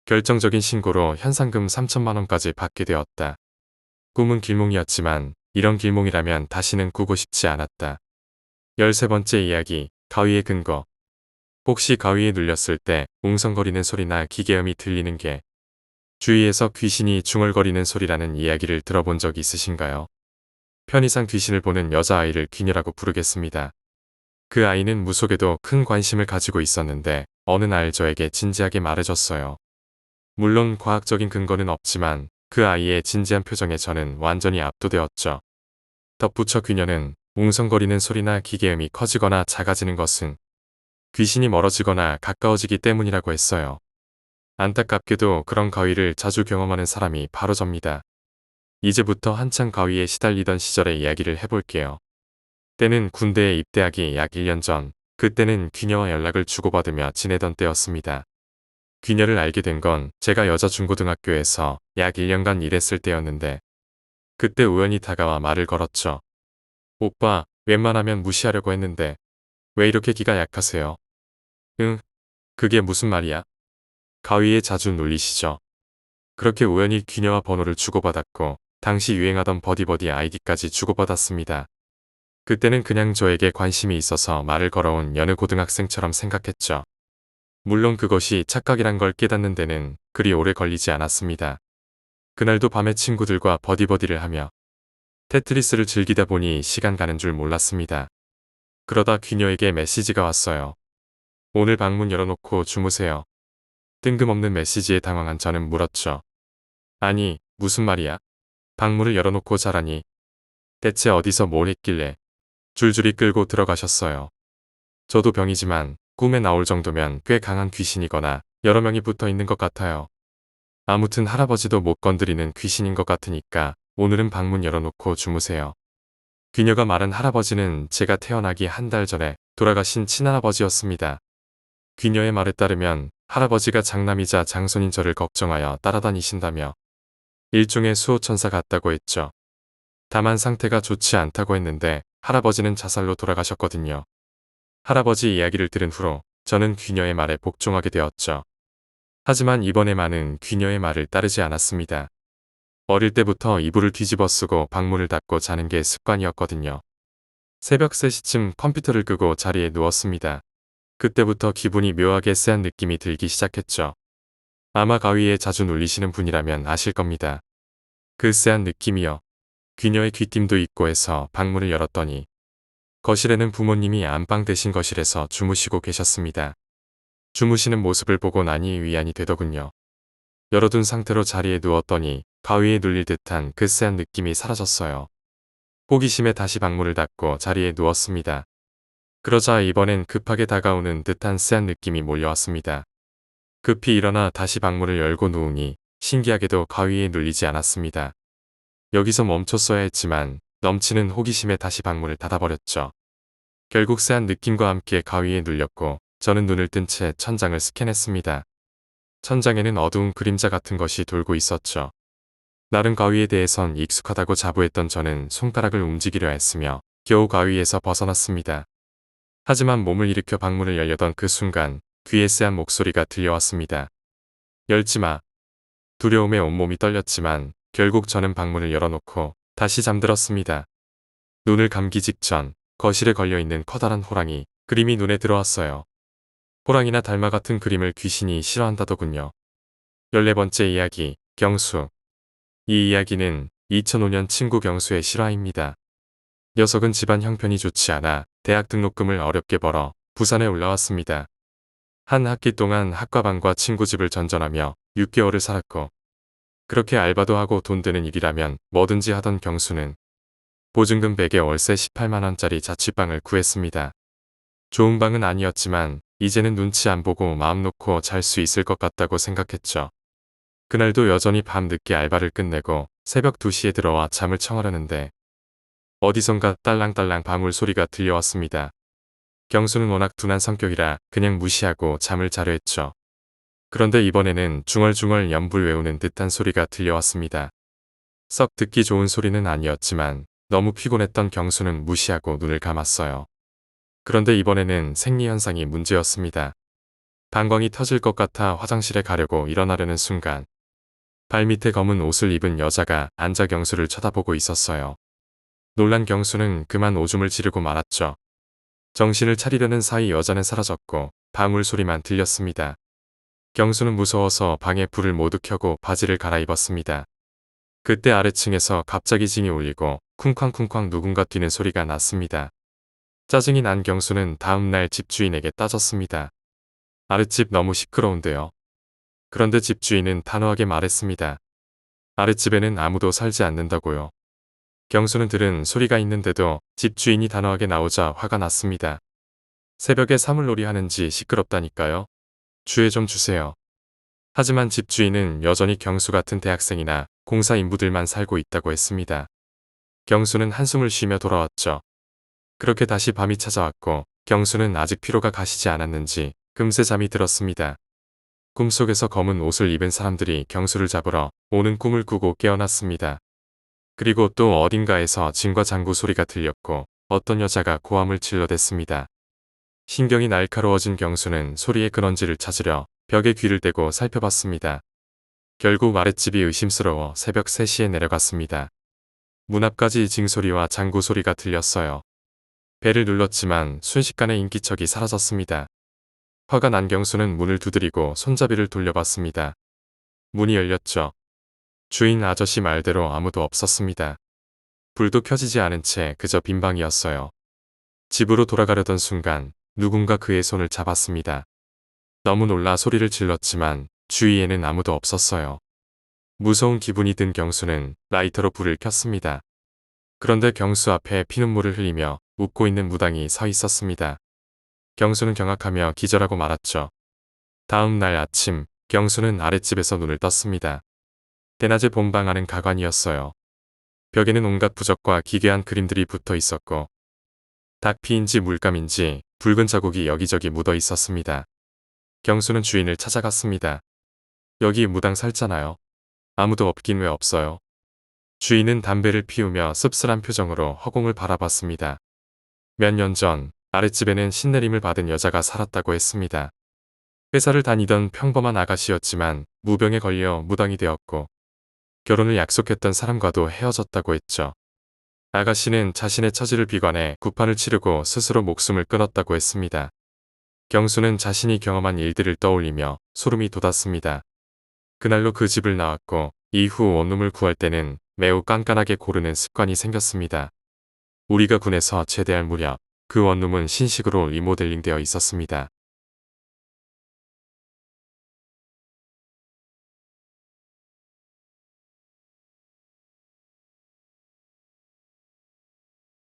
결정적인 신고로 현상금 3천만 원까지 받게 되었다. 꿈은 길몽이었지만 이런 길몽이라면 다시는 꾸고 싶지 않았다. 13번째 이야기, 가위의 근거. 혹시 가위에 눌렸을 때 웅성거리는 소리나 기계음이 들리는 게 주위에서 귀신이 중얼거리는 소리라는 이야기를 들어본 적 있으신가요? 편의상 귀신을 보는 여자아이를 귀녀라고 부르겠습니다. 그 아이는 무속에도 큰 관심을 가지고 있었는데 어느 날 저에게 진지하게 말해줬어요. 물론 과학적인 근거는 없지만 그 아이의 진지한 표정에 저는 완전히 압도되었죠. 덧붙여 귀녀는 웅성거리는 소리나 기계음이 커지거나 작아지는 것은 귀신이 멀어지거나 가까워지기 때문이라고 했어요. 안타깝게도 그런 가위를 자주 경험하는 사람이 바로 접니다. 이제부터 한창 가위에 시달리던 시절의 이야기를 해볼게요. 때는 군대에 입대하기 약 1년 전, 그때는 귀녀와 연락을 주고받으며 지내던 때였습니다. 귀녀를 알게 된 건 제가 여자 중고등학교에서 약 1년간 일했을 때였는데 그때 우연히 다가와 말을 걸었죠. 오빠, 웬만하면 무시하려고 했는데 왜 이렇게 기가 약하세요? 응, 그게 무슨 말이야? 가위에 자주 눌리시죠? 그렇게 우연히 귀녀와 번호를 주고받았고 당시 유행하던 버디버디 아이디까지 주고받았습니다. 그때는 그냥 저에게 관심이 있어서 말을 걸어온 여느 고등학생처럼 생각했죠. 물론 그것이 착각이란 걸 깨닫는 데는 그리 오래 걸리지 않았습니다. 그날도 밤에 친구들과 버디버디를 하며 테트리스를 즐기다 보니 시간 가는 줄 몰랐습니다. 그러다 귀녀에게 메시지가 왔어요. 오늘 방문 열어놓고 주무세요. 뜬금없는 메시지에 당황한 저는 물었죠. 아니, 무슨 말이야? 방문을 열어놓고 자라니. 대체 어디서 뭘 했길래 줄줄이 끌고 들어가셨어요. 저도 병이지만 꿈에 나올 정도면 꽤 강한 귀신이거나 여러 명이 붙어 있는 것 같아요. 아무튼 할아버지도 못 건드리는 귀신인 것 같으니까 오늘은 방문 열어놓고 주무세요. 귀녀가 말한 할아버지는 제가 태어나기 한 달 전에 돌아가신 친할아버지였습니다. 귀녀의 말에 따르면 할아버지가 장남이자 장손인 저를 걱정하여 따라다니신다며 일종의 수호천사 같다고 했죠. 다만 상태가 좋지 않다고 했는데 할아버지는 자살로 돌아가셨거든요. 할아버지 이야기를 들은 후로 저는 귀녀의 말에 복종하게 되었죠. 하지만 이번에만은 귀녀의 말을 따르지 않았습니다. 어릴 때부터 이불을 뒤집어 쓰고 방문을 닫고 자는 게 습관이었거든요. 새벽 3시쯤 컴퓨터를 끄고 자리에 누웠습니다. 그때부터 기분이 묘하게 쎄한 느낌이 들기 시작했죠. 아마 가위에 자주 눌리시는 분이라면 아실 겁니다. 그 쎄한 느낌이요. 귀녀의 귀띔도 있고 해서 방문을 열었더니 거실에는 부모님이 안방 대신 거실에서 주무시고 계셨습니다. 주무시는 모습을 보고 나니 위안이 되더군요. 열어둔 상태로 자리에 누웠더니 가위에 눌릴 듯한 그 쎄한 느낌이 사라졌어요. 호기심에 다시 방문을 닫고 자리에 누웠습니다. 그러자 이번엔 급하게 다가오는 듯한 쎄한 느낌이 몰려왔습니다. 급히 일어나 다시 방문을 열고 누우니 신기하게도 가위에 눌리지 않았습니다. 여기서 멈췄어야 했지만 넘치는 호기심에 다시 방문을 닫아버렸죠. 결국 쎄한 느낌과 함께 가위에 눌렸고 저는 눈을 뜬 채 천장을 스캔했습니다. 천장에는 어두운 그림자 같은 것이 돌고 있었죠. 나름 가위에 대해선 익숙하다고 자부했던 저는 손가락을 움직이려 했으며 겨우 가위에서 벗어났습니다. 하지만 몸을 일으켜 방문을 열려던 그 순간 귀에 쎄한 목소리가 들려왔습니다. 열지마. 두려움에 온몸이 떨렸지만 결국 저는 방문을 열어놓고 다시 잠들었습니다. 눈을 감기 직전 거실에 걸려있는 커다란 호랑이 그림이 눈에 들어왔어요. 호랑이나 달마 같은 그림을 귀신이 싫어한다더군요. 14번째 이야기, 경수. 이 이야기는 2005년 친구 경수의 실화입니다. 녀석은 집안 형편이 좋지 않아 대학 등록금을 어렵게 벌어 부산에 올라왔습니다. 한 학기 동안 학과방과 친구 집을 전전하며 6개월을 살았고 그렇게 알바도 하고 돈 드는 일이라면 뭐든지 하던 경수는 보증금 100에 월세 18만원짜리 자취방을 구했습니다. 좋은 방은 아니었지만 이제는 눈치 안 보고 마음 놓고 잘 수 있을 것 같다고 생각했죠. 그날도 여전히 밤늦게 알바를 끝내고 새벽 2시에 들어와 잠을 청하려는데 어디선가 딸랑딸랑 방울 소리가 들려왔습니다. 경수는 워낙 둔한 성격이라 그냥 무시하고 잠을 자려 했죠. 그런데 이번에는 중얼중얼 연불 외우는 듯한 소리가 들려왔습니다. 썩 듣기 좋은 소리는 아니었지만 너무 피곤했던 경수는 무시하고 눈을 감았어요. 그런데 이번에는 생리현상이 문제였습니다. 방광이 터질 것 같아 화장실에 가려고 일어나려는 순간 발밑에 검은 옷을 입은 여자가 앉아 경수를 쳐다보고 있었어요. 놀란 경수는 그만 오줌을 지르고 말았죠. 정신을 차리려는 사이 여자는 사라졌고 방울 소리만 들렸습니다. 경수는 무서워서 방에 불을 모두 켜고 바지를 갈아입었습니다. 그때 아래층에서 갑자기 징이 울리고 쿵쾅쿵쾅 누군가 뛰는 소리가 났습니다. 짜증이 난 경수는 다음날 집주인에게 따졌습니다. 아랫집 너무 시끄러운데요. 그런데 집주인은 단호하게 말했습니다. 아랫집에는 아무도 살지 않는다고요. 경수는 들은 소리가 있는데도 집주인이 단호하게 나오자 화가 났습니다. 새벽에 사물놀이 하는지 시끄럽다니까요. 주의 좀 주세요. 하지만 집주인은 여전히 경수 같은 대학생이나 공사 인부들만 살고 있다고 했습니다. 경수는 한숨을 쉬며 돌아왔죠. 그렇게 다시 밤이 찾아왔고 경수는 아직 피로가 가시지 않았는지 금세 잠이 들었습니다. 꿈속에서 검은 옷을 입은 사람들이 경수를 잡으러 오는 꿈을 꾸고 깨어났습니다. 그리고 또 어딘가에서 진과 장구 소리가 들렸고 어떤 여자가 고함을 질러댔습니다. 신경이 날카로워진 경수는 소리의 근원지를 찾으려 벽에 귀를 대고 살펴봤습니다. 결국 아랫집이 의심스러워 새벽 3시에 내려갔습니다. 문 앞까지 징소리와 장구 소리가 들렸어요. 벨을 눌렀지만 순식간에 인기척이 사라졌습니다. 화가 난 경수는 문을 두드리고 손잡이를 돌려봤습니다. 문이 열렸죠. 주인 아저씨 말대로 아무도 없었습니다. 불도 켜지지 않은 채 그저 빈 방이었어요. 집으로 돌아가려던 순간 누군가 그의 손을 잡았습니다. 너무 놀라 소리를 질렀지만 주위에는 아무도 없었어요. 무서운 기분이 든 경수는 라이터로 불을 켰습니다. 그런데 경수 앞에 피눈물을 흘리며 웃고 있는 무당이 서 있었습니다. 경수는 경악하며 기절하고 말았죠. 다음 날 아침 경수는 아랫집에서 눈을 떴습니다. 대낮에 본방하는 가관이었어요. 벽에는 온갖 부적과 기괴한 그림들이 붙어 있었고 닭피인지 물감인지 붉은 자국이 여기저기 묻어 있었습니다. 경수는 주인을 찾아갔습니다. 여기 무당 살잖아요. 아무도 없긴 왜 없어요? 주인은 담배를 피우며 씁쓸한 표정으로 허공을 바라봤습니다. 몇 년 전 아랫집에는 신내림을 받은 여자가 살았다고 했습니다. 회사를 다니던 평범한 아가씨였지만 무병에 걸려 무당이 되었고 결혼을 약속했던 사람과도 헤어졌다고 했죠. 아가씨는 자신의 처지를 비관해 구판을 치르고 스스로 목숨을 끊었다고 했습니다. 경수는 자신이 경험한 일들을 떠올리며 소름이 돋았습니다. 그날로 그 집을 나왔고 이후 원룸을 구할 때는 매우 깐깐하게 고르는 습관이 생겼습니다. 우리가 군에서 제대할 무렵 그 원룸은 신식으로 리모델링 되어 있었습니다.